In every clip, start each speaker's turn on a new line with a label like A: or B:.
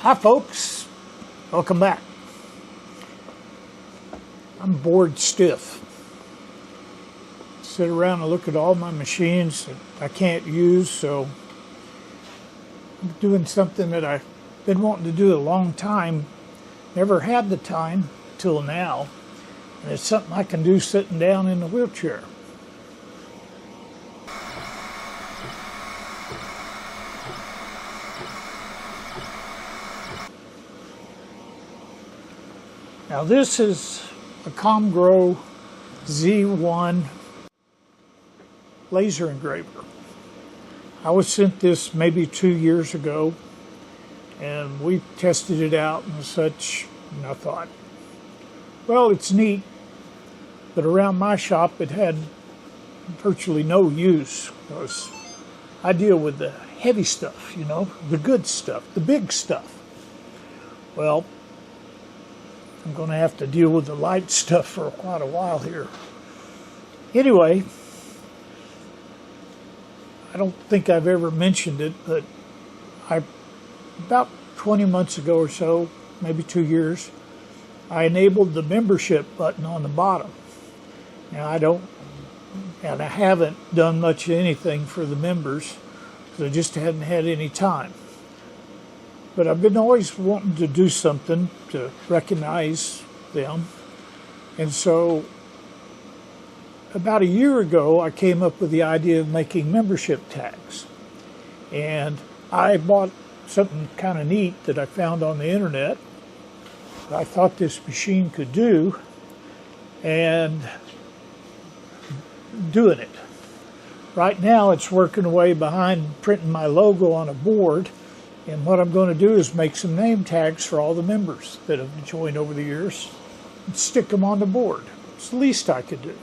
A: Hi folks, welcome back. I'm bored stiff. Sit around and look at all my machines that I can't use, so I'm doing something that I've been wanting to do a long time. Never had the time till now, and it's something I can do sitting down in the wheelchair. Now this is a Comgo Z1 Laser Engraver. I was sent this maybe 2 years ago, and we tested it out and such, and I thought, well, it's neat, but around my shop it had virtually no use, because I deal with the heavy stuff, you know, the good stuff, the big stuff. Well, I'm going to have to deal with the light stuff for quite a while here. Anyway, I don't think I've ever mentioned it, but about 20 months ago or so, maybe 2 years, I enabled the membership button on the bottom. Now I haven't done much of anything for the members, because I just hadn't had any time. But I've been always wanting to do something to recognize them. And so about a year ago, I came up with the idea of making membership tags. And I bought something kind of neat that I found on the internet that I thought this machine could do, and doing it. Right now it's working away behind printing my logo on a board. And what I'm going to do is make some name tags for all the members that have joined over the years and stick them on the board. It's the least I could do.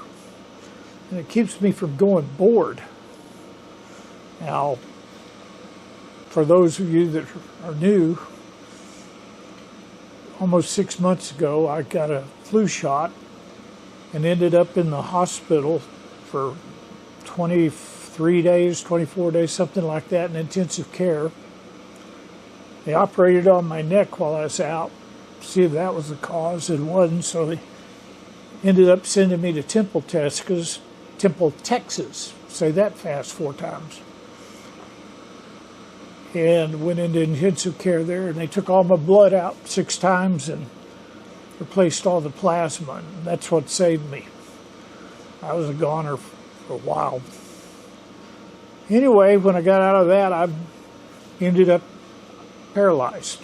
A: And it keeps me from going bored. Now, for those of you that are new, almost 6 months ago, I got a flu shot and ended up in the hospital for 23 days, 24 days, something like that, in intensive care. They operated on my neck while I was out, see if that was the cause. It wasn't, so they ended up sending me to Temple, Texas. Say that fast 4 times. And went into intensive care there, and they took all my blood out 6 times and replaced all the plasma. And that's what saved me. I was a goner for a while. Anyway, when I got out of that, I ended up paralyzed.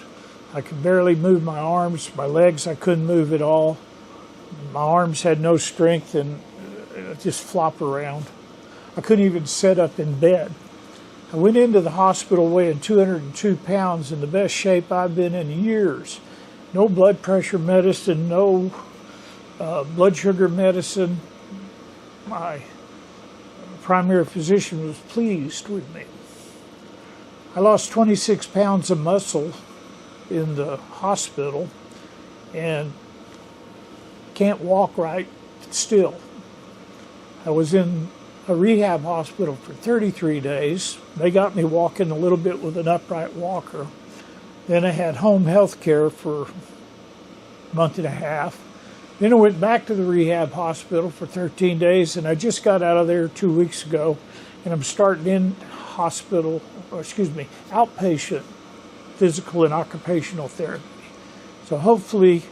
A: I could barely move my arms, my legs I couldn't move at all. My arms had no strength and just flop around. I couldn't even sit up in bed. I went into the hospital weighing 202 pounds, in the best shape I've been in years. No blood pressure medicine, no blood sugar medicine. My primary physician was pleased with me. I lost 26 pounds of muscle in the hospital and can't walk right still. I was in a rehab hospital for 33 days. They got me walking a little bit with an upright walker. Then I had home health care for a month and a half. Then I went back to the rehab hospital for 13 days, and I just got out of there 2 weeks ago, and I'm starting in outpatient physical and occupational therapy. So hopefully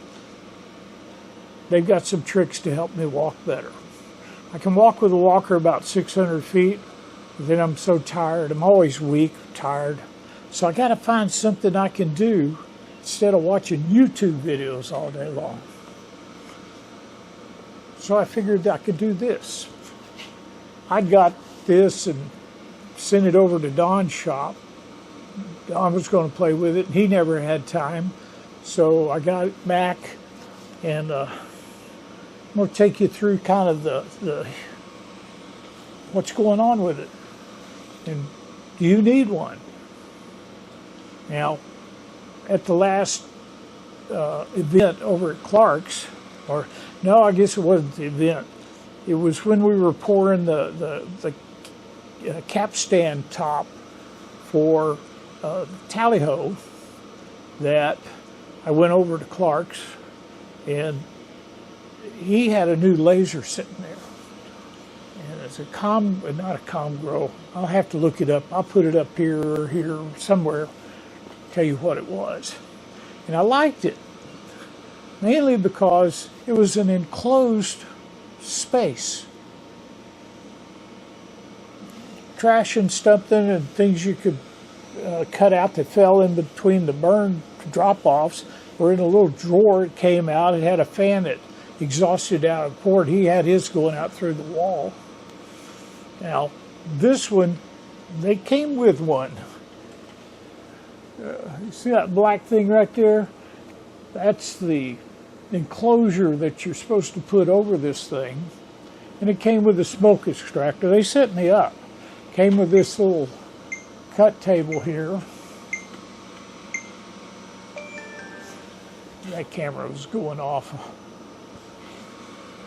A: they've got some tricks to help me walk better. I can walk with a walker about 600 feet, but then I'm so tired. I'm always weak, tired. So I got to find something I can do instead of watching YouTube videos all day long. So I figured I could do this. I got this and sent it over to Don's shop. Don was going to play with it, and he never had time. So I got it back, and I'm going to take you through kind of the what's going on with it. And do you need one? Now, at the last event over at Clark's, or no, I guess it wasn't the event. It was when we were pouring the capstan top for Tally-Ho. that, I went over to Clark's, and he had a new laser sitting there. And it's not a Comgo. I'll have to look it up. I'll put it up here or here somewhere, tell you what it was. And I liked it, mainly because it was an enclosed space. Trash and something and things you could cut out that fell in between the burn drop-offs were in a little drawer. It came out. It had a fan that exhausted out a cord. He had his going out through the wall. Now, this one, they came with one. You see that black thing right there? That's the enclosure that you're supposed to put over this thing. And it came with a smoke extractor. They set me up. Came with this little cut table here. That camera was going off.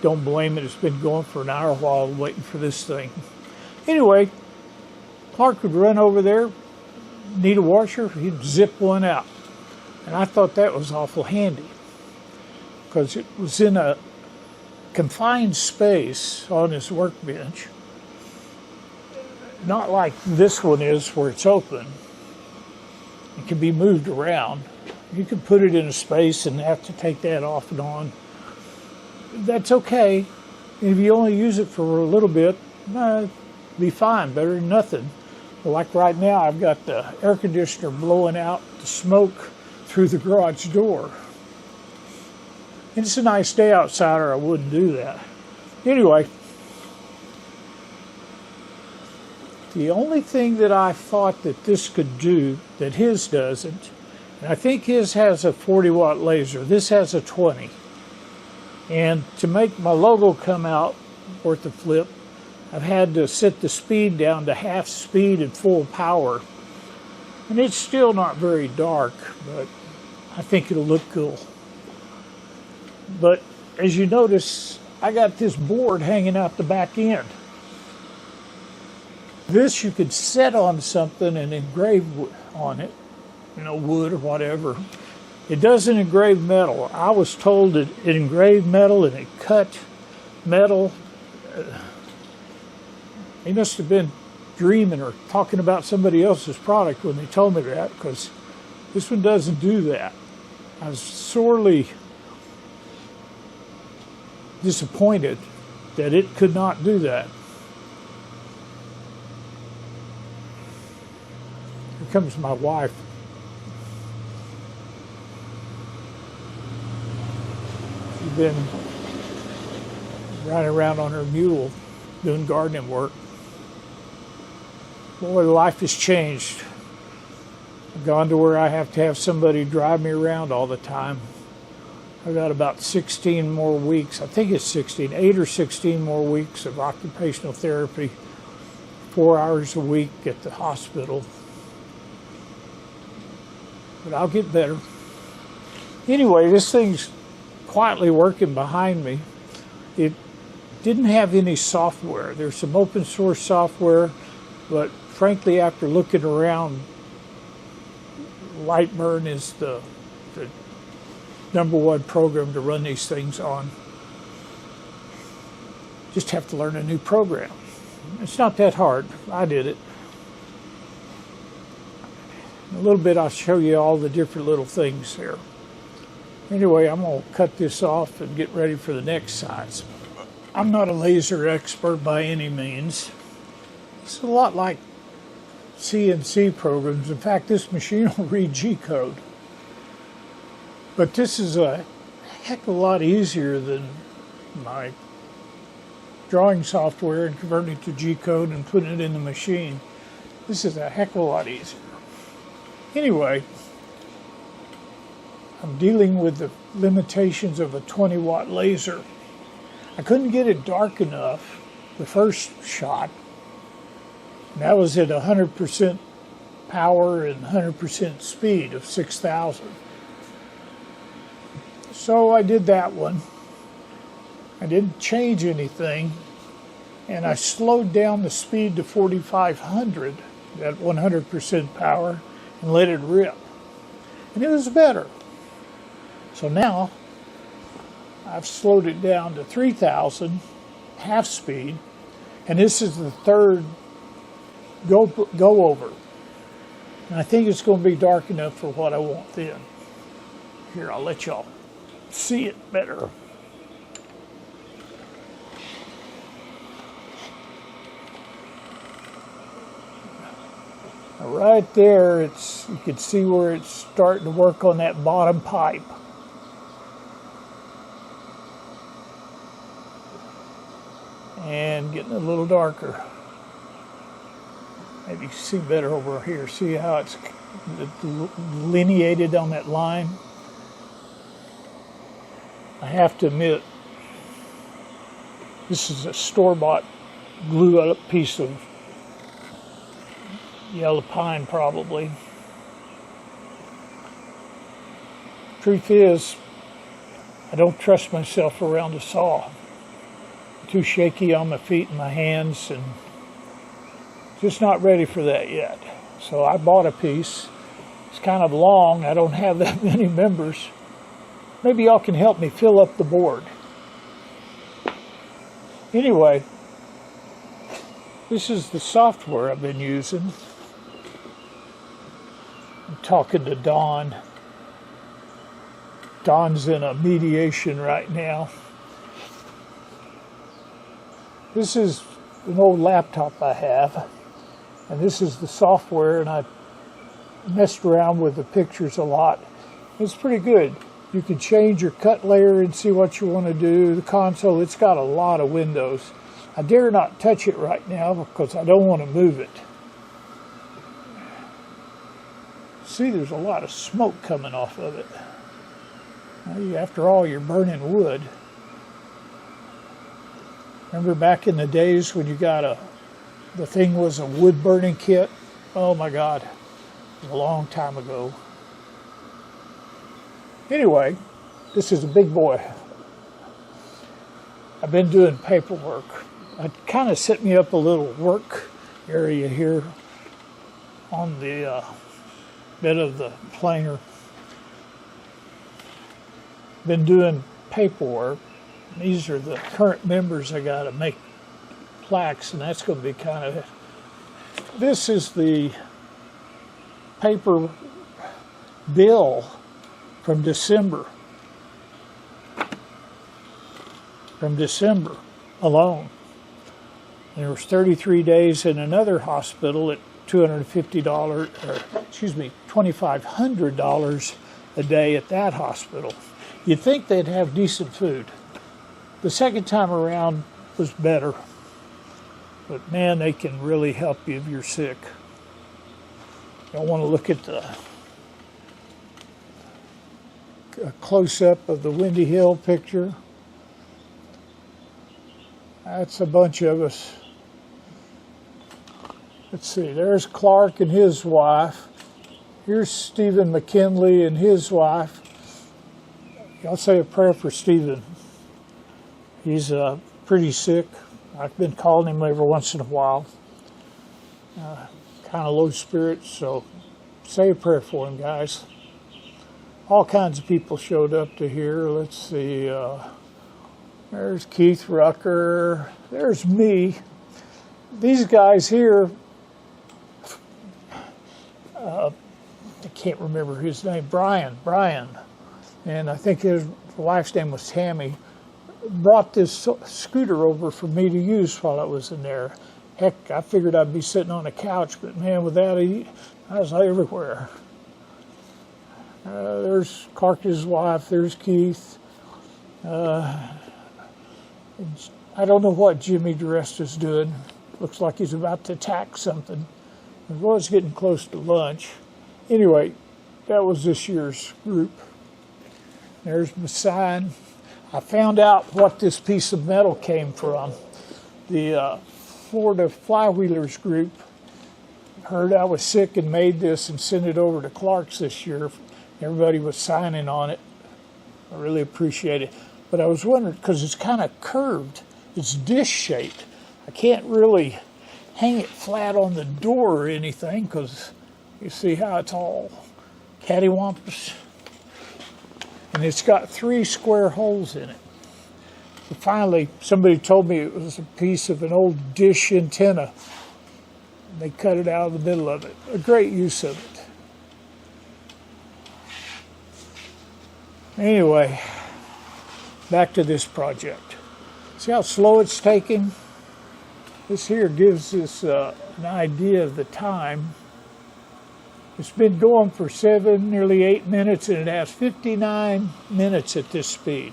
A: Don't blame it. It's been going for an hour while waiting for this thing. Anyway, Clark would run over there, need a washer, he'd zip one out. And I thought that was awful handy because it was in a confined space on his workbench. Not like this one is where it's open. It can be moved around. You can put it in a space and have to take that off and on. That's okay. If you only use it for a little bit, be fine, better than nothing. But like right now, I've got the air conditioner blowing out the smoke through the garage door. And it's a nice day outside, or I wouldn't do that. Anyway, the only thing that I thought that this could do that his doesn't, and I think his has a 40-watt laser. This has a 20. And to make my logo come out worth a flip, I've had to set the speed down to half speed at full power. And it's still not very dark, but I think it'll look cool. But as you notice, I got this board hanging out the back end. This you could set on something and engrave on it, wood or whatever. It doesn't engrave metal. I was told that it engraved metal and it cut metal. They must have been dreaming or talking about somebody else's product when they told me that, because this one doesn't do that. I was sorely disappointed that it could not do that. Here comes my wife. She's been riding around on her mule doing gardening work. Boy, life has changed. I've gone to where I have to have somebody drive me around all the time. I've got about 16 more weeks. I think it's 16, 8 or 16 more weeks of occupational therapy, 4 hours a week at the hospital. But I'll get better. Anyway, this thing's quietly working behind me. It didn't have any software. There's some open source software, but frankly, after looking around, Lightburn is the #1 program to run these things on. Just have to learn a new program. It's not that hard. I did it. In a little bit, I'll show you all the different little things here. Anyway, I'm going to cut this off and get ready for the next size. I'm not a laser expert by any means. It's a lot like CNC programs. In fact, this machine will read G-code. But this is a heck of a lot easier than my drawing software and converting it to G-code and putting it in the machine. This is a heck of a lot easier. Anyway, I'm dealing with the limitations of a 20-watt laser. I couldn't get it dark enough the first shot. And that was at 100% power and 100% speed of 6,000. So I did that one. I didn't change anything, and I slowed down the speed to 4,500 at 100% power and let it rip. and it was better. So now I've slowed it down to 3,000 half speed, and this is the third go over. And I think it's going to be dark enough for what I want then. Here, I'll let y'all see it better. Right there, you can see where it's starting to work on that bottom pipe. And getting a little darker. Maybe you can see better over here. See how it's delineated on that line? I have to admit, this is a store-bought glue-up piece of yellow pine, probably. Truth is, I don't trust myself around a saw. I'm too shaky on my feet and my hands, and just not ready for that yet. So I bought a piece. It's kind of long. I don't have that many members. Maybe y'all can help me fill up the board. Anyway, this is the software I've been using. I'm talking to Don. Don's in a mediation right now. This is an old laptop I have, and this is the software, and I messed around with the pictures a lot. It's pretty good. You can change your cut layer and see what you want to do. The console, it's got a lot of windows. I dare not touch it right now because I don't want to move it. See, there's a lot of smoke coming off of it. After all, you're burning wood. Remember back in the days when you got the thing was a wood burning kit? Oh my God, it was a long time ago. Anyway, this is a big boy. I've been doing paperwork. It kind of set me up a little work area here on the bit of the planer. Been doing paperwork. These are the current members I got to make plaques, and that's going to be kind of. This is the paper bill from December. From December alone. There was 33 days in another hospital at $2,500 a day at that hospital. You'd think they'd have decent food. The second time around was better. But man, they can really help you if you're sick. I want to look at a close-up of the Windy Hill picture. That's a bunch of us. Let's see, there's Clark and his wife. Here's Stephen McKinley and his wife. I'll say a prayer for Stephen. He's pretty sick. I've been calling him every once in a while. Kind of low spirits, so say a prayer for him, guys. All kinds of people showed up to here. Let's see. There's Keith Rucker. There's me. These guys here, I can't remember his name, Brian, and I think his wife's name was Tammy, brought this scooter over for me to use while I was in there. Heck, I figured I'd be sitting on a couch, but man, with that, I was everywhere. There's Clark's wife, there's Keith. I don't know what Jimmy DeResta's doing. Looks like he's about to attack something. It was getting close to lunch. Anyway, that was this year's group. There's my sign. I found out what this piece of metal came from. The Florida Flywheelers group heard I was sick and made this and sent it over to Clark's this year. Everybody was signing on it. I really appreciate it. But I was wondering, because it's kind of curved, it's dish-shaped. I can't really hang it flat on the door or anything, because you see how it's all cattywampus. And it's got 3 square holes in it. But finally, somebody told me it was a piece of an old dish antenna. They cut it out of the middle of it. A great use of it. Anyway, back to this project. See how slow it's taking? This here gives us an idea of the time. It's been going for 7, nearly 8 minutes, and it has 59 minutes at this speed.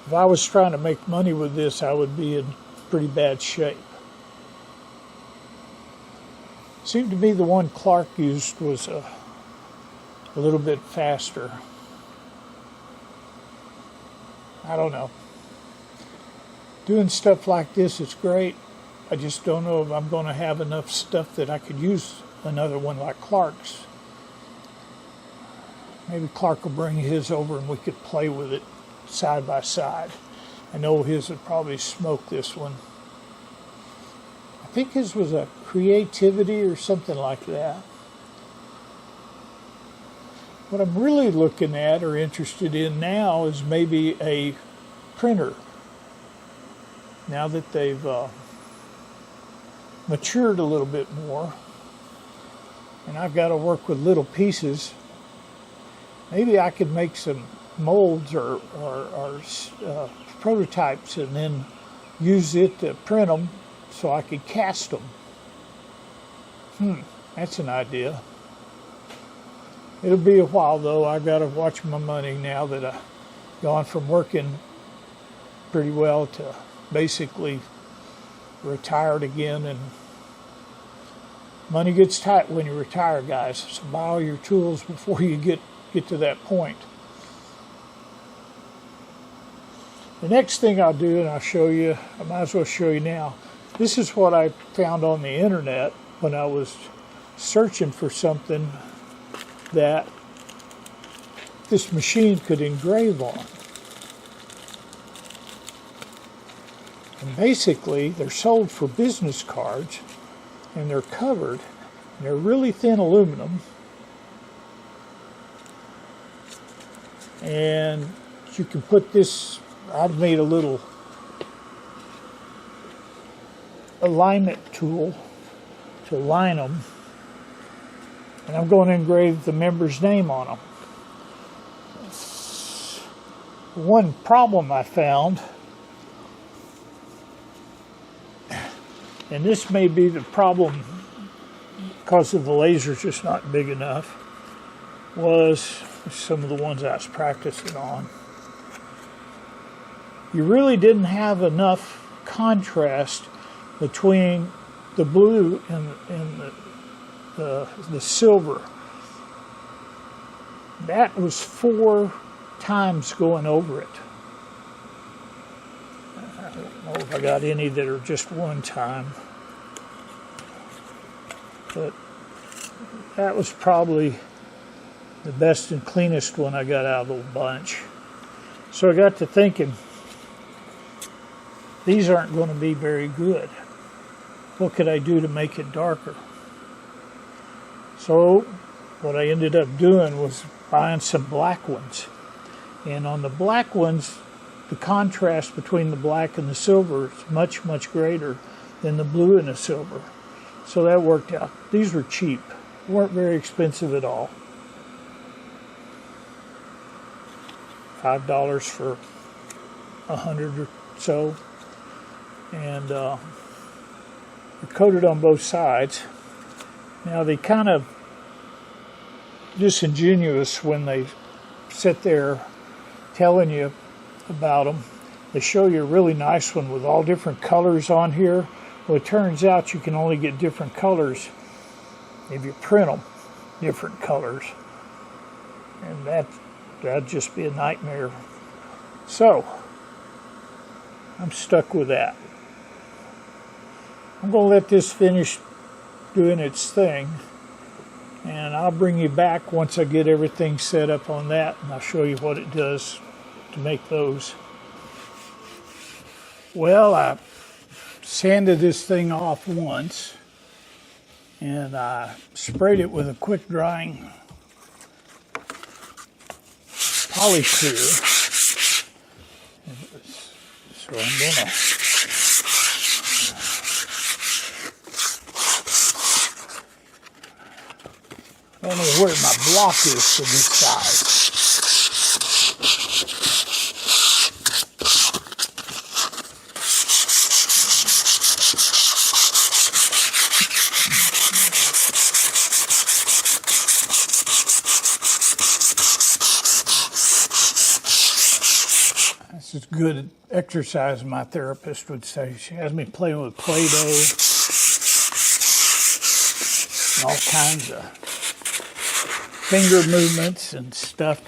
A: If I was trying to make money with this, I would be in pretty bad shape. Seemed to me the one Clark used was a little bit faster. I don't know. Doing stuff like this is great. I just don't know if I'm going to have enough stuff that I could use another one like Clark's. Maybe Clark will bring his over and we could play with it side by side. I know his would probably smoke this one. I think his was a creativity or something like that. What I'm really looking at or interested in now is maybe a printer. Now that they've matured a little bit more, and I've got to work with little pieces, maybe I could make some molds or prototypes and then use it to print them so I could cast them. That's an idea. It'll be a while though. I've got to watch my money now that I've gone from working pretty well to basically retired again, and money gets tight when you retire, guys. So buy all your tools before you get to that point. The next thing I'll do, and I'll show you, I might as well show you now. This is what I found on the internet when I was searching for something that this machine could engrave on. And basically, they're sold for business cards, and they're covered, and they're really thin aluminum. And you can put this, I've made a little alignment tool to align them, and I'm going to engrave the member's name on them. One problem I found, and this may be the problem because of the laser's just not big enough, was some of the ones I was practicing on. You really didn't have enough contrast between the blue and the silver. That was 4 times going over it. I don't know if I got any that are just 1 time, but that was probably the best and cleanest one I got out of the bunch. So I got to thinking, these aren't going to be very good. What could I do to make it darker? So what I ended up doing was buying some black ones. And on the black ones, the contrast between the black and the silver is much, much greater than the blue and the silver. So that worked out. These were cheap. Weren't very expensive at all. $5 for 100 or so. And they're coated on both sides. Now they kind of disingenuous when they sit there telling you about them. They show you a really nice one with all different colors on here. Well, it turns out you can only get different colors if you print them different colors, and that'd just be a nightmare. So I'm stuck with that. I'm going to let this finish doing its thing, and I'll bring you back once I get everything set up on that, and I'll show you what it does to make those. Well, I sanded this thing off once, and I sprayed it with a quick drying polyclear. So I'm gonna I don't know where my block is for this size. This is good exercise, my therapist would say. She has me playing with Play-Doh and all kinds of finger movements and stuff.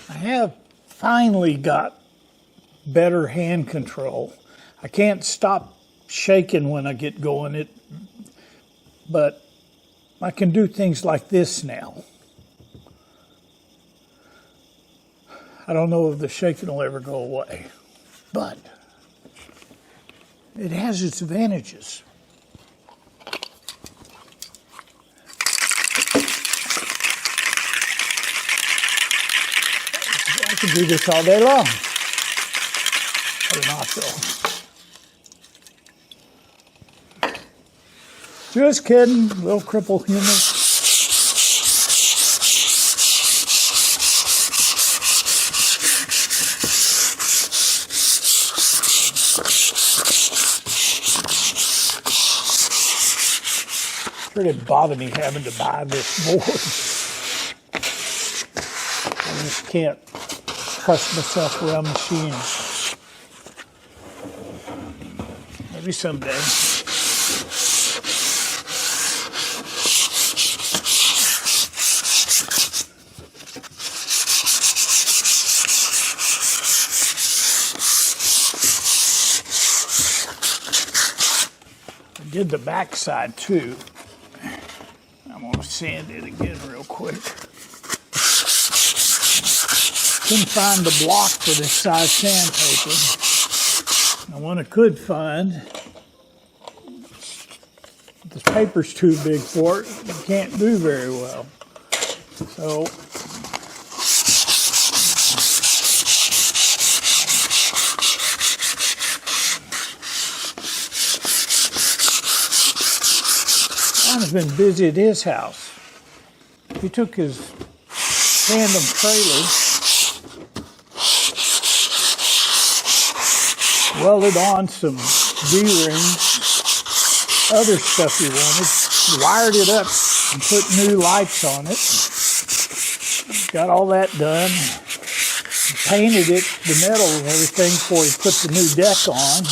A: I have finally got better hand control. I can't stop shaking when I get going, but I can do things like this now. I don't know if the shaking will ever go away, but it has its advantages. I could do this all day long. Better not though. Just kidding, little crippled human. It really bothered me having to buy this board. I just can't trust myself around machines. Maybe someday. I did the back side too. I'm going to sand it again real quick. Couldn't find the block for this size sandpaper. And one I could find, this paper's too big for it. You can't do very well. So John's been busy at his house. He took his tandem trailer, welded on some D-rings, other stuff he wanted, wired it up and put new lights on it. Got all that done. Painted it, the metal and everything, before he put the new deck on.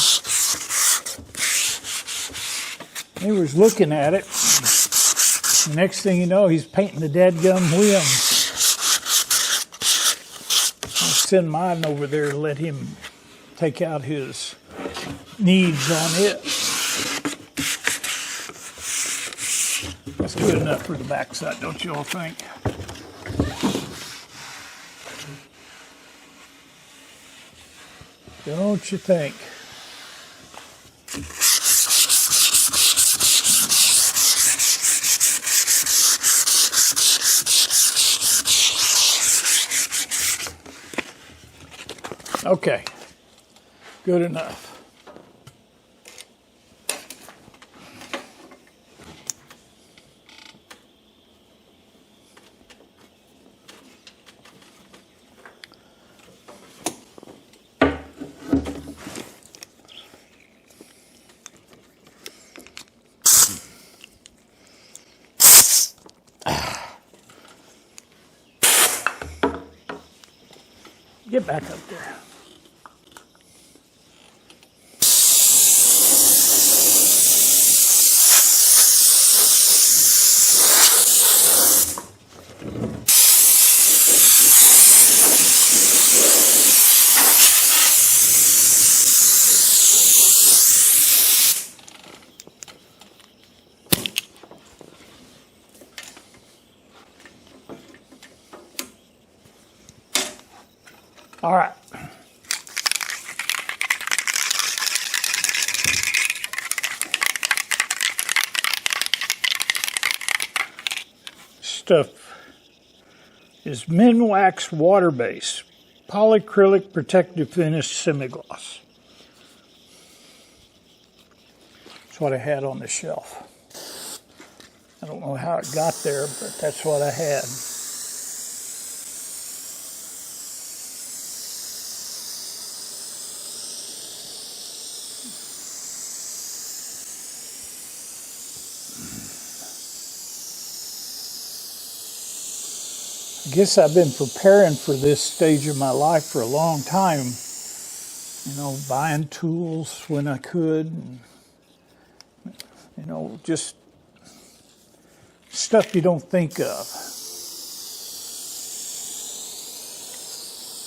A: He was looking at it. The next thing you know, he's painting the dadgum wheels. I'll send mine over there to let him take out his needs on it. That's good enough for the backside, don't you all think? Don't you think? Okay, good enough. Get back up there. All right. Stuff is Minwax water base polyacrylic protective finish semi-gloss. That's what I had on the shelf. I don't know how it got there, but that's what I had. I guess I've been preparing for this stage of my life for a long time. You know, buying tools when I could. And, you know, just stuff you don't think of.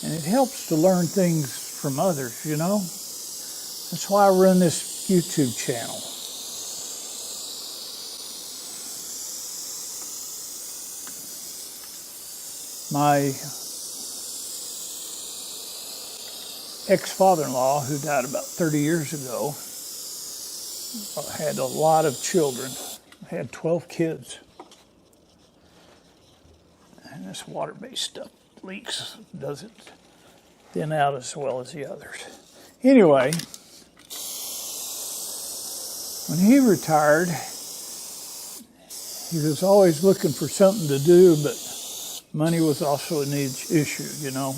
A: And it helps to learn things from others, you know. That's why I run this YouTube channel. My ex-father-in-law, who died about 30 years ago, had a lot of children. Had 12 kids. And this water-based stuff leaks, doesn't thin out as well as the others. Anyway, when he retired, he was always looking for something to do, but money was also an issue, you know.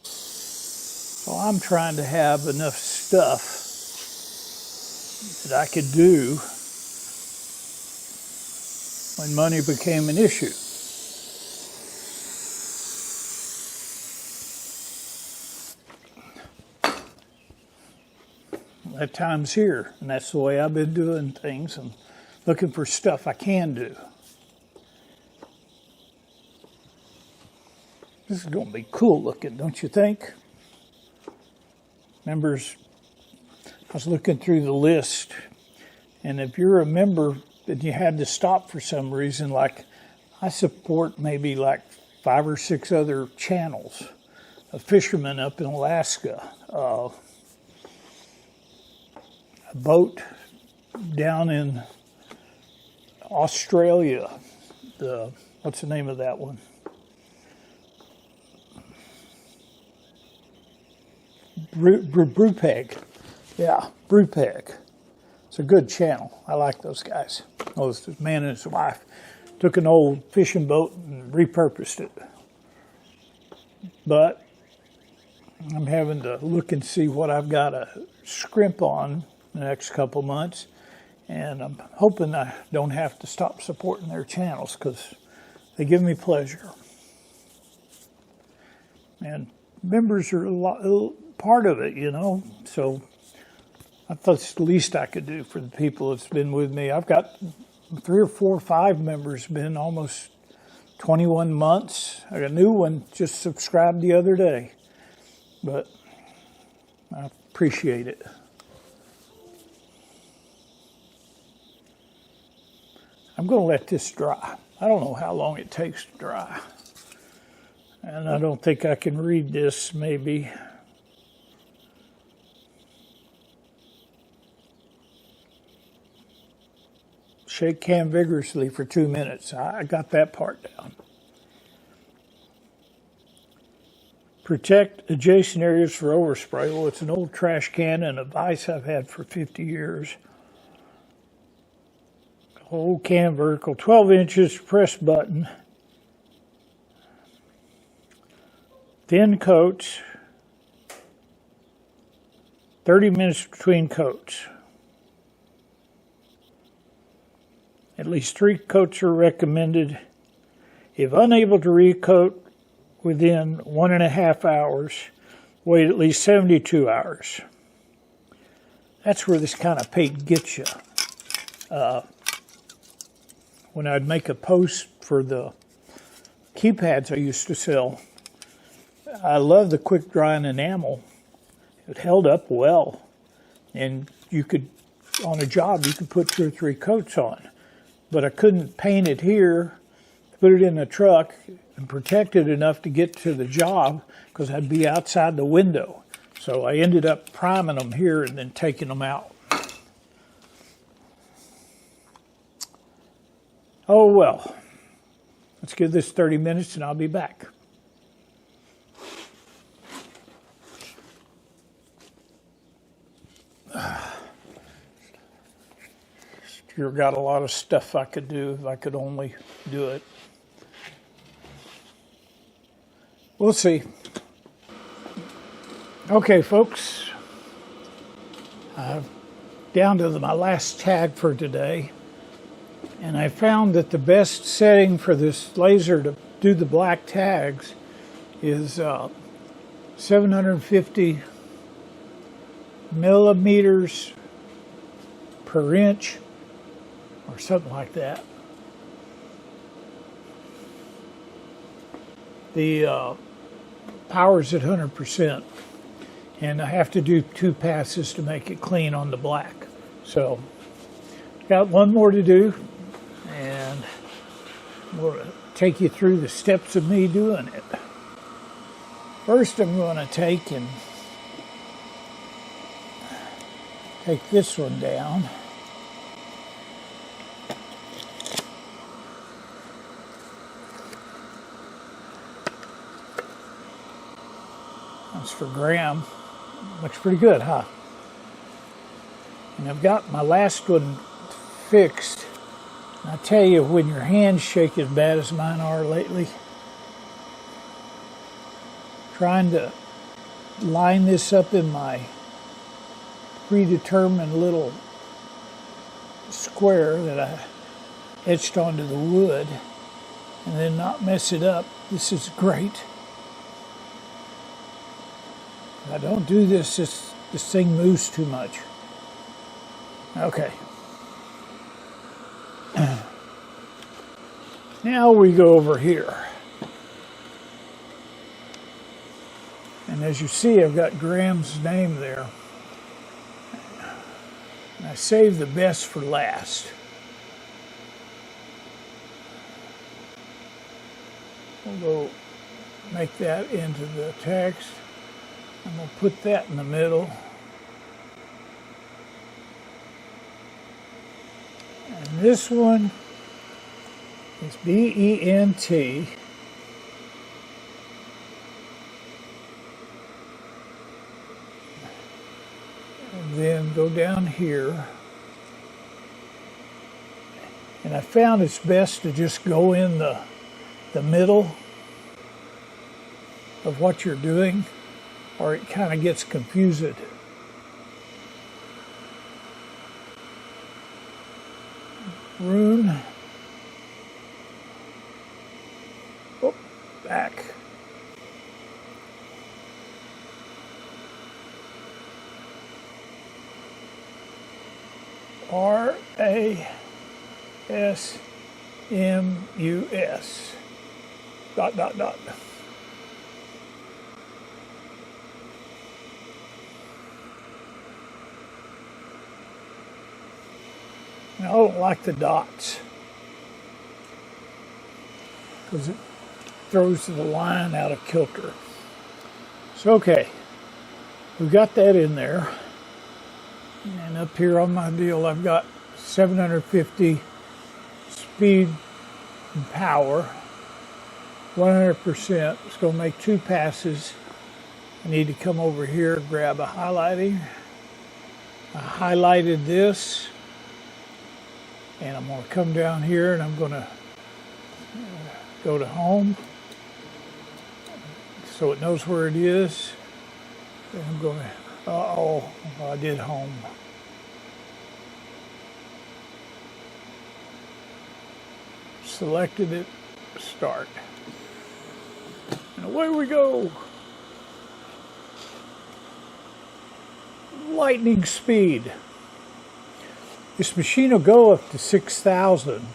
A: So I'm trying to have enough stuff that I could do when money became an issue. That time's here, and that's the way I've been doing things and looking for stuff I can do. This is going to be cool looking, don't you think? Members, I was looking through the list, and if you're a member and you had to stop for some reason, like I support maybe like 5 or 6 other channels, a fisherman up in Alaska, a boat down in Australia, what's the name of that one? Brewpeg. Yeah, Brewpeg. It's a good channel. I like those guys. This man and his wife took an old fishing boat and repurposed it. But I'm having to look and see what I've got to scrimp on the next couple months. And I'm hoping I don't have to stop supporting their channels because they give me pleasure. And members are part of it, you know. So I thought it's the least I could do for the people that's been with me. I've got 3 or 4 or 5 members, been almost 21 months. I got a new one just subscribed the other day. But I appreciate it. I'm going to let this dry. I don't know how long it takes to dry. And I don't think I can read this, maybe. Shake can vigorously for 2 minutes. I got that part down. Protect adjacent areas for overspray. Well, it's an old trash can and a vise I've had for 50 years. Old can vertical, 12 inches, press button. Thin coats, 30 minutes between coats. At least 3 coats are recommended. If unable to recoat within 1.5 hours, wait at least 72 hours. That's where this kind of paint gets you. When I'd make a post for the keypads I used to sell, I love the quick drying enamel. It held up well. And you could, on a job, you could put 2 or 3 coats on. But I couldn't paint it here, put it in the truck, and protect it enough to get to the job because I'd be outside the window. So I ended up priming them here and then taking them out. Oh well, let's give this 30 minutes and I'll be back. Sure got a lot of stuff I could do if I could only do it. We'll see. Okay, folks. Down to my last tag for today. And I found that the best setting for this laser to do the black tags is 750 millimeters per inch or something like that. The power's at 100%, and I have to do 2 passes to make it clean on the black. So, got one more to do, and we'll take you through the steps of me doing it. First, I'm going to take this one down. That's for Graham. Looks pretty good, huh? And I've got my last one fixed. And I tell you, when your hands shake as bad as mine are lately, trying to line this up in my predetermined little square that I etched onto the wood and then not mess it up, this is great. If I don't do this, this thing moves too much. Okay. Now we go over here. And as you see, I've got Graham's name there. And I saved the best for last. We'll go make that into the text. I'm going to put that in the middle. And this one is B-E-N-T. And then go down here. And I found it's best to just go in the middle of what you're doing, or it kind of gets confused. Rune. Oh, back. R-A-S-M-U-S. ... I don't like the dots because it throws the line out of kilter. So, okay, we've got that in there. And up here on my deal, I've got 750 speed and power, 100%. It's going to make 2 passes. I need to come over here, grab a highlighting. I highlighted this. And I'm going to come down here and I'm going to go to home so it knows where it is. And I'm going to, I did home. Selected it, start. And away we go. Lightning speed. This machine will go up to 6,000,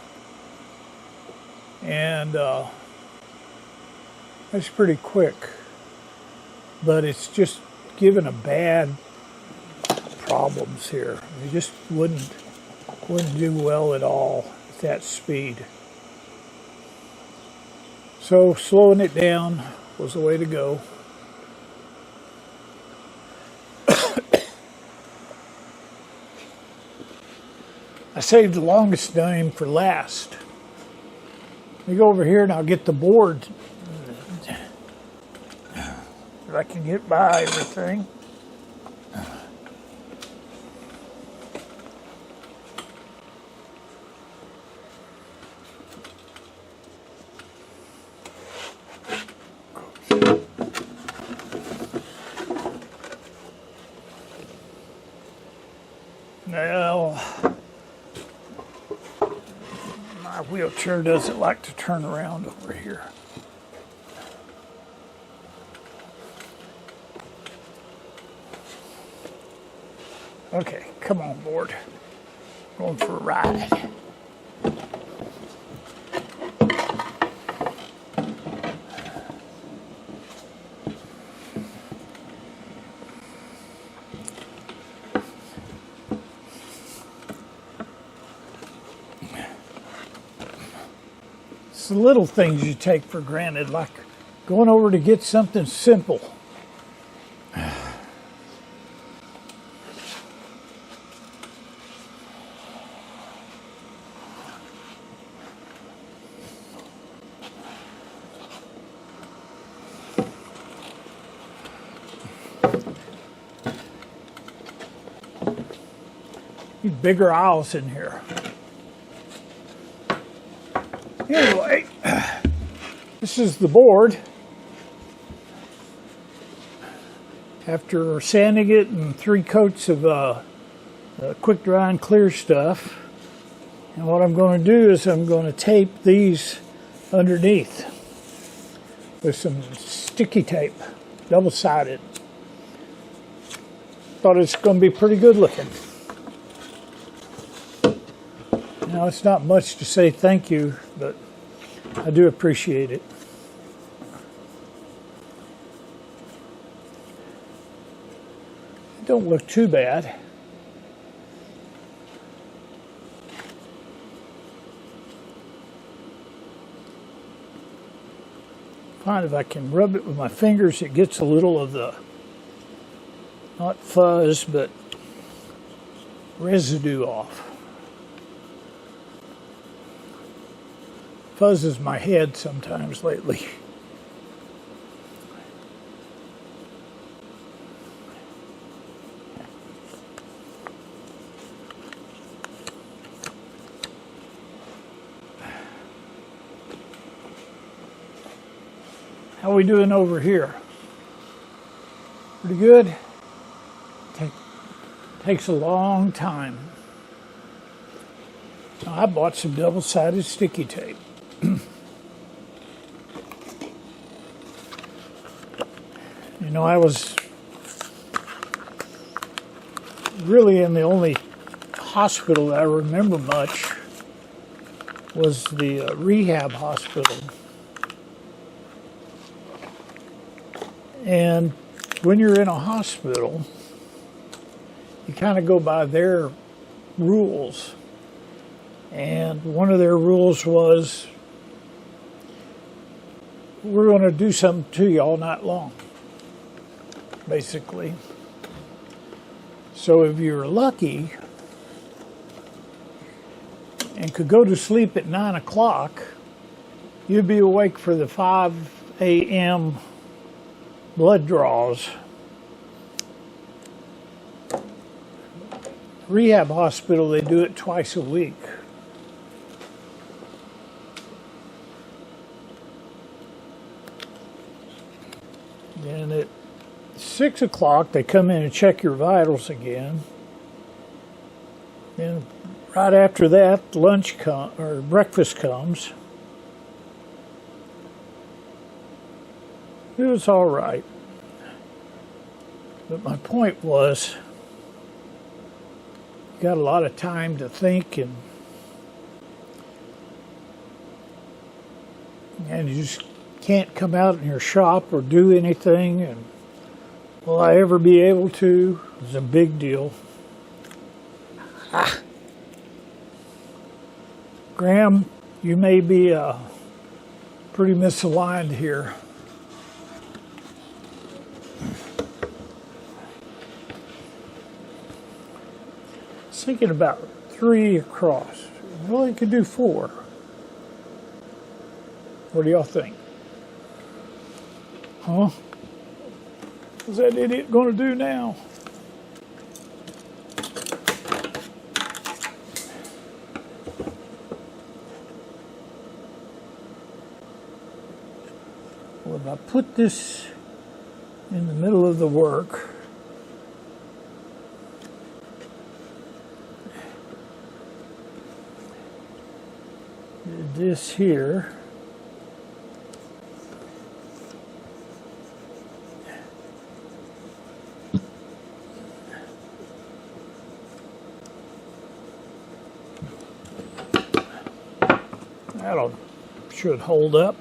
A: and that's pretty quick, but it's just giving a bad problems here. It just wouldn't do well at all at that speed. So slowing it down was the way to go. I saved the longest name for last. Let me go over here and I'll get the board. If I can get by everything. Well, my wheelchair doesn't like to turn around over here. Okay, come on board. Going for a ride. It's the little things you take for granted, like going over to get something simple. Need bigger aisles in here. Anyway, this is the board. After sanding it and 3 coats of quick dry and clear stuff, and what I'm going to do is I'm going to tape these underneath with some sticky tape, double-sided. Thought it's going to be pretty good looking. Now, it's not much to say thank you, but I do appreciate it. It don't look too bad. Find if I can rub it with my fingers, it gets a little of the, not fuzz, but residue off. Fuzzes my head sometimes lately. How are we doing over here? Pretty good? Takes a long time. I bought some double-sided sticky tape. You know, I was really in the only hospital that I remember much was the rehab hospital. And when you're in a hospital, you kind of go by their rules. And one of their rules was, we're going to do something to you all night long, basically. So if you're lucky and could go to sleep at 9 o'clock, you'd be awake for the 5 a.m. blood draws. Rehab hospital, they do it twice a week. And at 6 o'clock, they come in and check your vitals again. And right after that, breakfast comes. It was all right. But my point was, you got a lot of time to think, and you just can't come out in your shop or do anything. And will I ever be able to? It's a big deal. Graham, you may be pretty misaligned here. Thinking about 3 across. Well, you could do 4. What do y'all think? Huh? What's that idiot going to do now? Well, if I put this in the middle of the work, this here, that'll should hold up.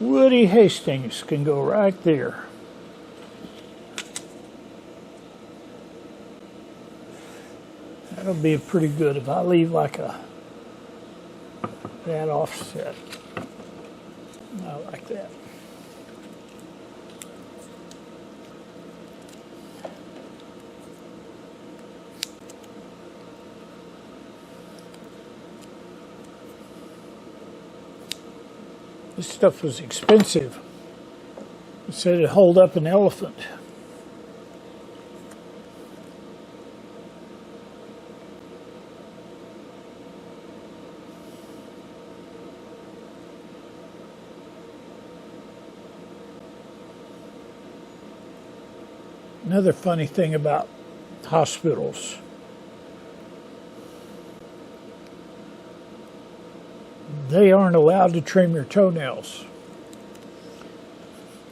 A: Woody Hastings can go right there. That'll be pretty good if I leave like that offset. I like that. This stuff was expensive. It said it'd hold up an elephant. Another funny thing about hospitals, they aren't allowed to trim your toenails.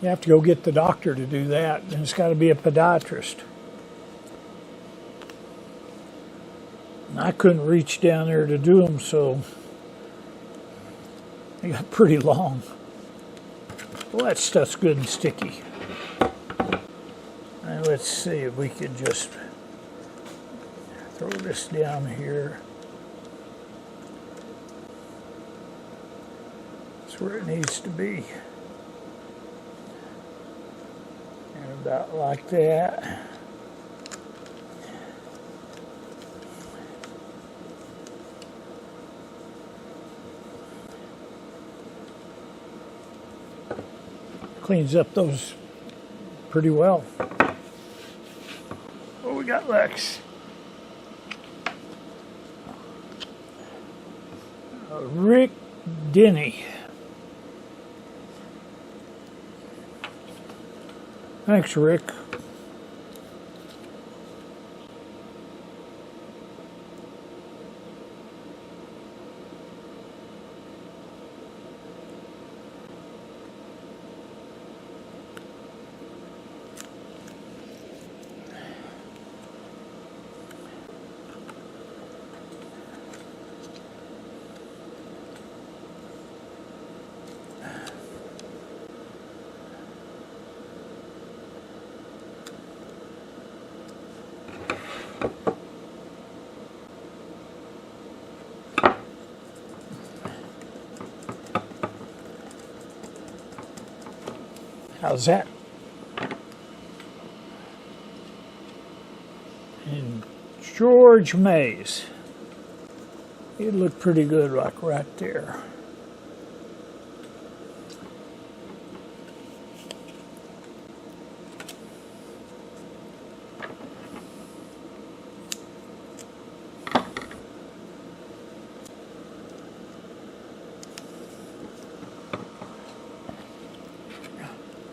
A: You have to go get the doctor to do that, and it's got to be a podiatrist. And I couldn't reach down there to do them, so they got pretty long. Well, that stuff's good and sticky. And let's see if we can just throw this down here. That's where it needs to be. And about like that. Cleans up those pretty well. What we got, Lex? Rick Denny. Thanks, Rick. How's that? And George Mays. It looked pretty good, like right there.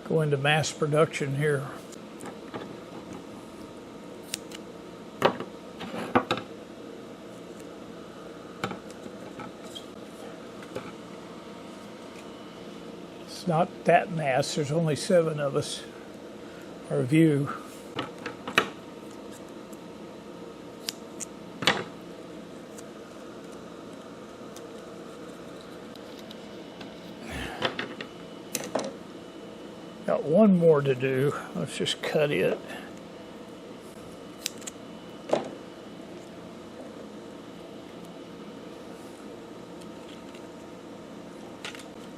A: Go into mass production here. It's not that mass, there's only 7 of us, our view. Got one more to do. Let's just cut it.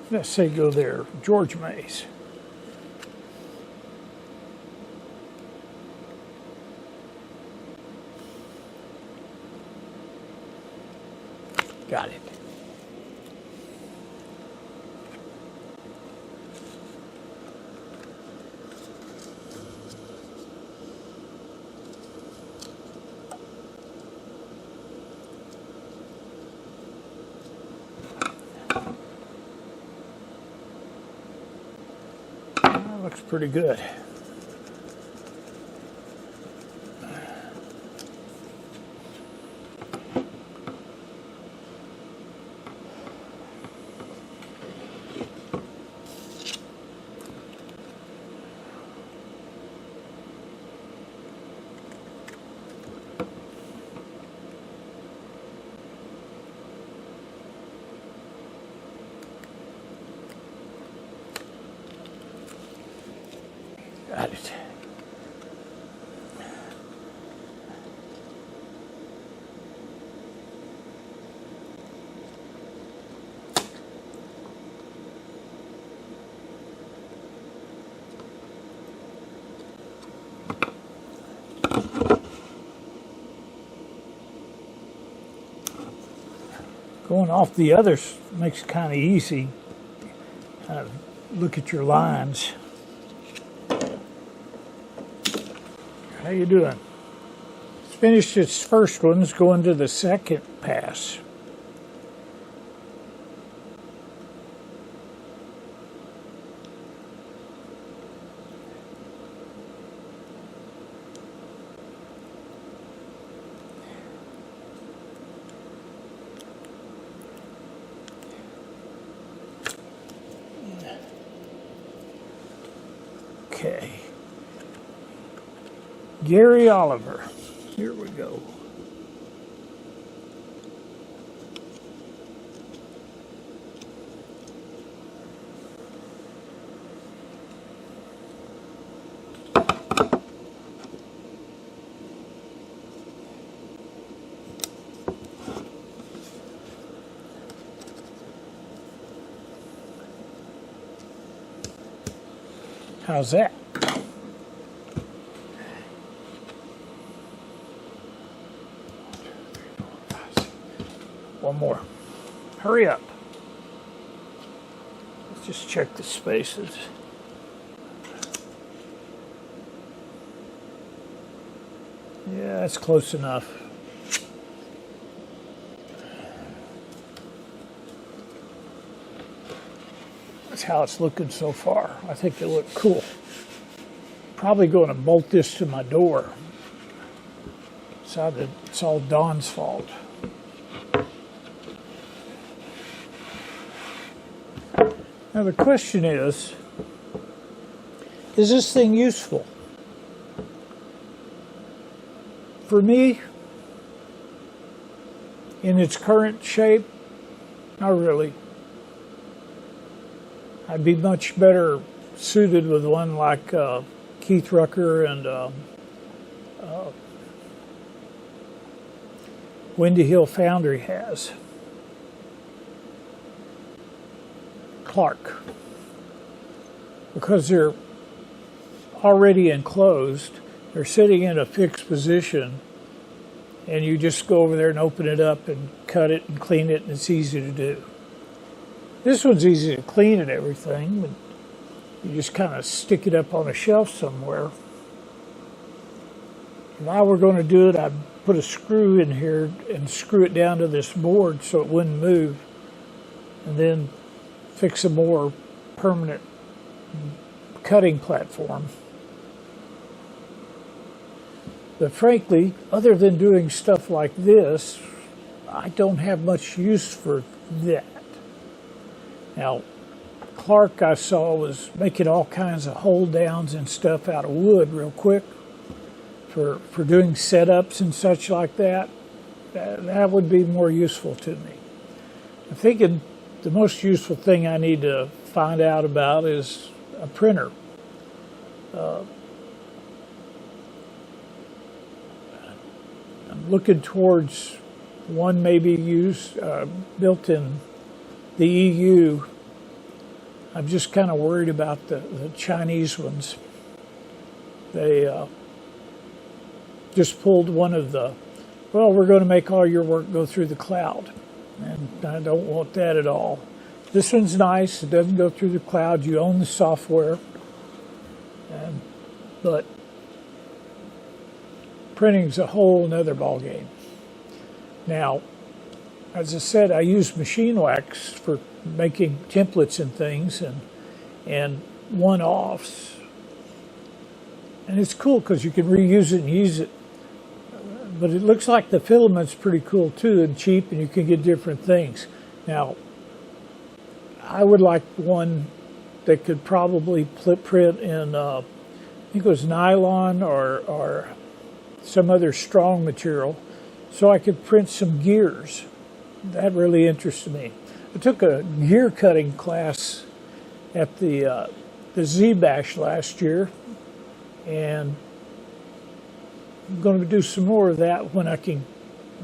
A: Let's say go there, George Mays. Got it. That looks pretty good. Got it. Going off the others makes it kind of easy. Look at your lines. How you doing? It's finished its first one. It's going to the second pass. Okay. Gary Oliver. Here we go. How's that? One more. Hurry up. Let's just check the spaces. Yeah, that's close enough. That's how it's looking so far. I think they look cool. Probably going to bolt this to my door. It's all Don's fault. Now the question is this thing useful? For me, in its current shape, not really. I'd be much better suited with one like Keith Rucker and Windy Hill Foundry has. Clark. Because they're already enclosed, they're sitting in a fixed position, and you just go over there and open it up and cut it and clean it, and it's easy to do. This one's easy to clean and everything, but you just kind of stick it up on a shelf somewhere. If I were going to do it, I'd put a screw in here and screw it down to this board so it wouldn't move, and then fix a more permanent cutting platform. But frankly, other than doing stuff like this, I don't have much use for that. Now, Clark, I saw, was making all kinds of hold downs and stuff out of wood real quick for doing setups and such like that. That would be more useful to me. I'm thinking the most useful thing I need to find out about is a printer. I'm looking towards one maybe built in the EU. I'm just kind of worried about the Chinese ones. They just pulled one of the, well, we're going to make all your work go through the cloud. and I don't want that at all. This one's nice. It doesn't go through the cloud. You own the software. But printing's a whole nother ballgame. Now, as I said, I use machine wax for making templates and things and one-offs. And it's cool because you can reuse it and use it. But it looks like the filament's pretty cool too and cheap, and you can get different things. Now, I would like one that could probably print in, I think it was nylon or some other strong material, so I could print some gears. That really interested me. I took a gear cutting class at the Z-Bash last year, and I'm going to do some more of that when I can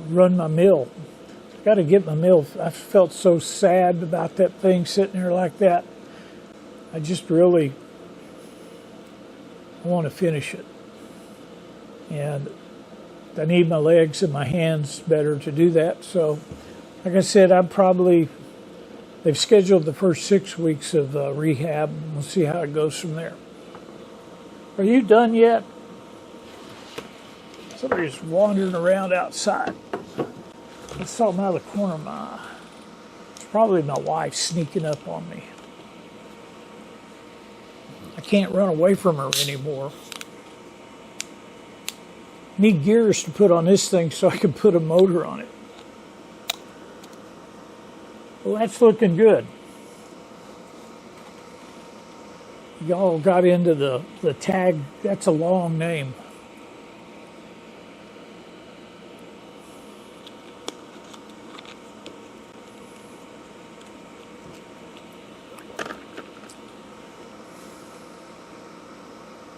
A: run my mill. I've got to get my mill. I felt so sad about that thing sitting there like that. I just really want to finish it. And I need my legs and my hands better to do that. So, like I said, they've scheduled the first 6 weeks of rehab. We'll see how it goes from there. Are you done yet? Somebody's wandering around outside. I saw them out of the corner of my eye. It's probably my wife sneaking up on me. I can't run away from her anymore. Need gears to put on this thing so I can put a motor on it. Well, that's looking good. Y'all got into the tag. That's a long name.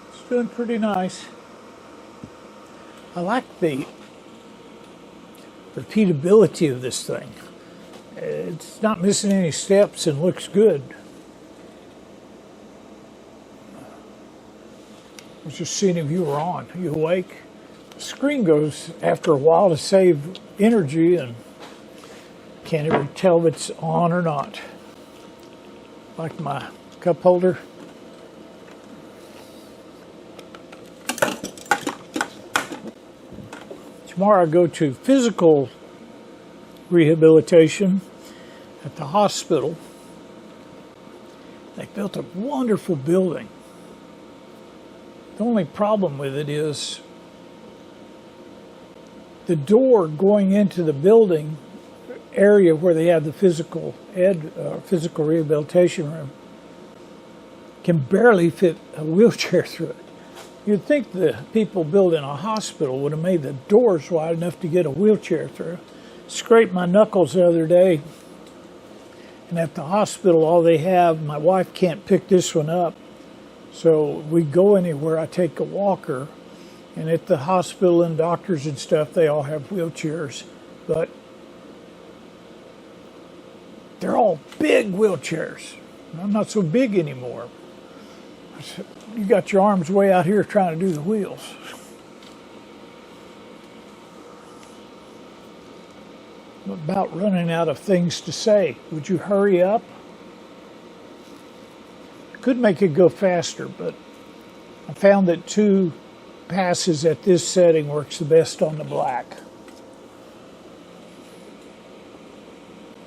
A: It's doing pretty nice. I like the repeatability of this thing. It's not missing any steps and looks good. I was just seeing if you were on. Are you awake? The screen goes after a while to save energy and can't ever tell if it's on or not. Like my cup holder. Tomorrow I go to physical rehabilitation at the hospital. They built a wonderful building. The only problem with it is the door going into the building area where they have the physical rehabilitation room can barely fit a wheelchair through it. You'd think the people building a hospital would have made the doors wide enough to get a wheelchair through. Scraped my knuckles the other day, and at the hospital all they have, my wife can't pick this one up, so we go anywhere, I take a walker, and at the hospital and doctors and stuff, they all have wheelchairs, but they're all big wheelchairs. I'm not so big anymore. You got your arms way out here trying to do the wheels. I'm about running out of things to say. Would you hurry up? Could make it go faster, but I found that 2 passes at this setting works the best on the black.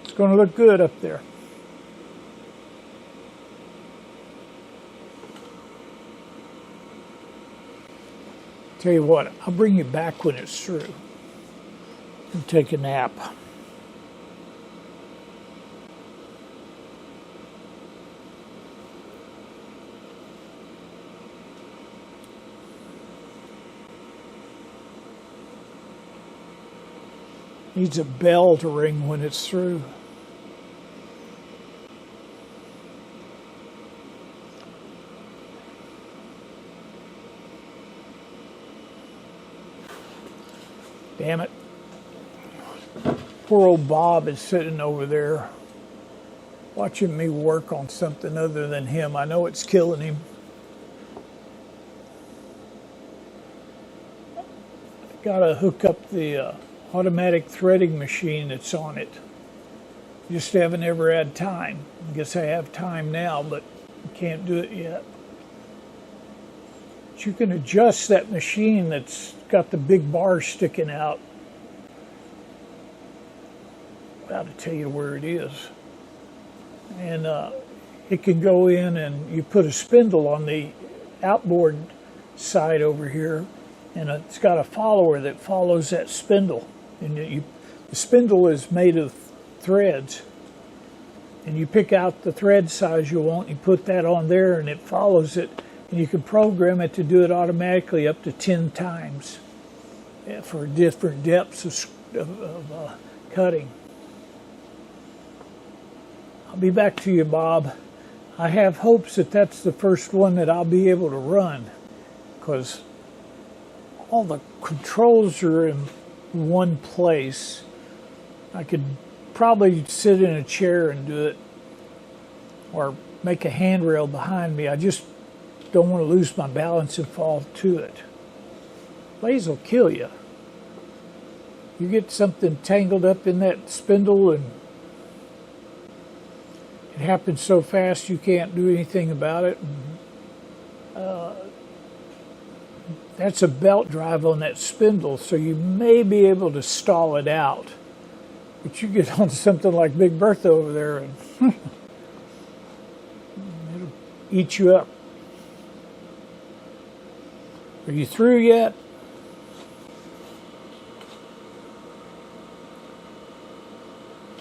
A: It's going to look good up there. Tell you what, I'll bring you back when it's through and take a nap. Needs a bell to ring when it's through. Damn it. Poor old Bob is sitting over there watching me work on something other than him. I know it's killing him. Got to hook up the automatic threading machine that's on it. Just haven't ever had time. I guess I have time now, but I can't do it yet. But you can adjust that machine that's got the big bar sticking out. I'll tell you where it is. And it can go in and you put a spindle on the outboard side over here, and it's got a follower that follows that spindle. And the spindle is made of threads, and you pick out the thread size you want, you put that on there, and it follows it, and you can program it to do it automatically up to 10 times for different depths of cutting. I'll be back to you, Bob. I have hopes that that's the first one that I'll be able to run, because all the controls are in one place. I could probably sit in a chair and do it, or make a handrail behind me. I just don't want to lose my balance and fall to it. Lathes will kill you. You get something tangled up in that spindle and it happens so fast you can't do anything about it. That's a belt drive on that spindle, so you may be able to stall it out. But you get on something like Big Bertha over there and it'll eat you up. Are you through yet?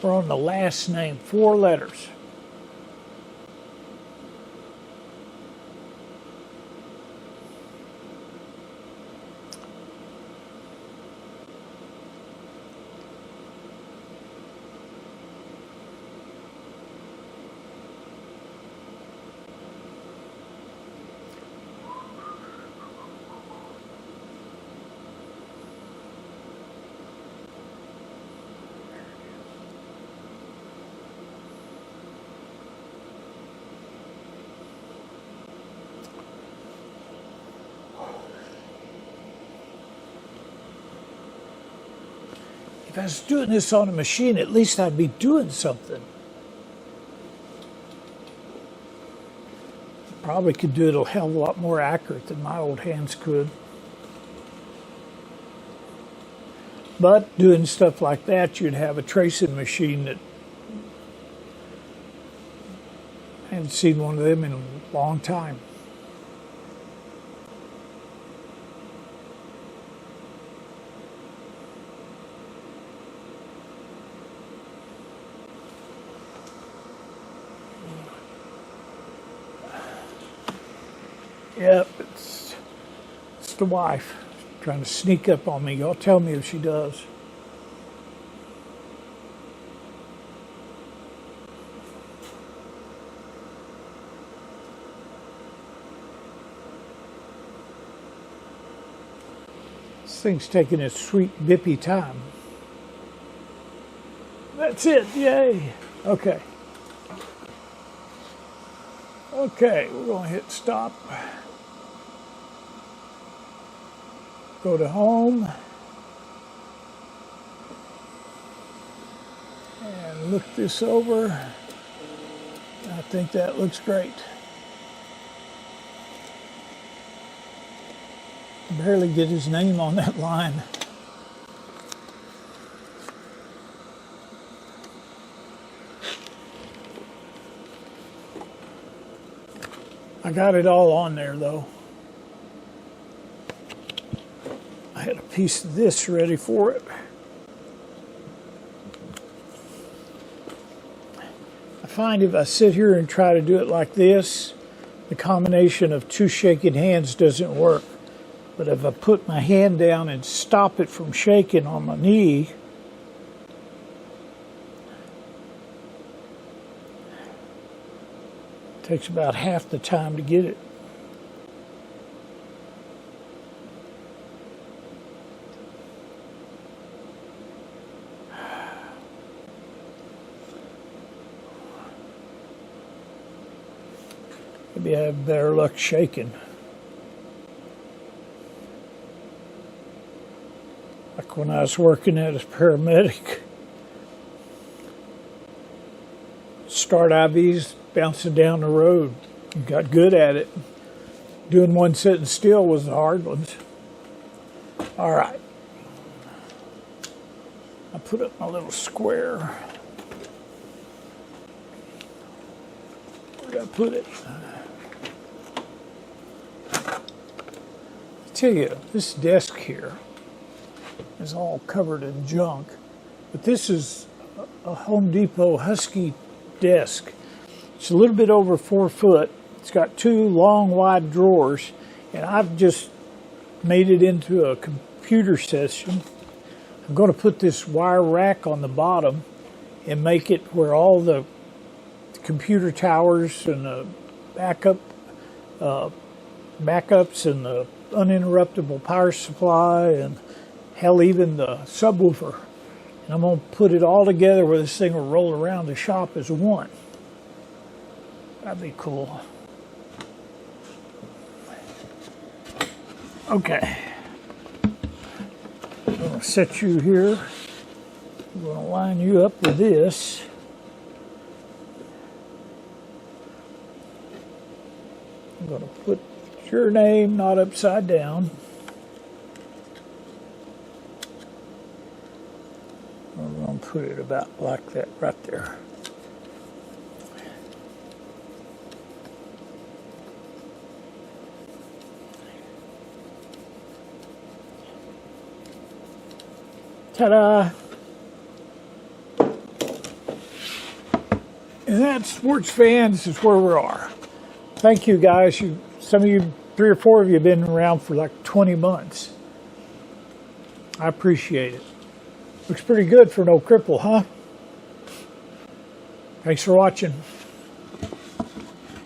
A: We're on the last name, 4 letters. If I was doing this on a machine, at least I'd be doing something. Probably could do it a hell of a lot more accurate than my old hands could. But doing stuff like that, you'd have a tracing machine that I haven't seen one of them in a long time. Yep, it's the wife trying to sneak up on me. Y'all tell me if she does. This thing's taking its sweet bippy time. That's it, yay. Okay. Okay, we're going to hit stop. Go to home. And look this over. I think that looks great. Barely get his name on that line. I got it all on there though. I had a piece of this ready for it. I find if I sit here and try to do it like this, the combination of 2 shaking hands doesn't work. But if I put my hand down and stop it from shaking on my knee, it takes about half the time to get it. Maybe I have better luck shaking. Like when I was working as a paramedic. start IVs bouncing down the road. You got good at it. Doing one sitting still was the hard ones. All right. I put up my little square. Where did I put it? I tell you, this desk here is all covered in junk, but this is a Home Depot Husky desk. It's a little bit over 4 foot. It's got 2 long, wide drawers, and I've just made it into a computer session. I'm going to put this wire rack on the bottom and make it where all the computer towers and the backups and the uninterruptible power supply and hell, even the subwoofer. And I'm going to put it all together where this thing will roll around the shop as one. That'd be cool. Okay. I'm going to set you here. I'm going to line you up with this. I'm going to put your name not upside down. I'm going to put it about like that right there. Ta-da! And that, sports fans, is where we are. Thank you, guys. Some of you, 3 or 4 of you, have been around for like 20 months. I appreciate it. Looks pretty good for no cripple, huh? Thanks for watching.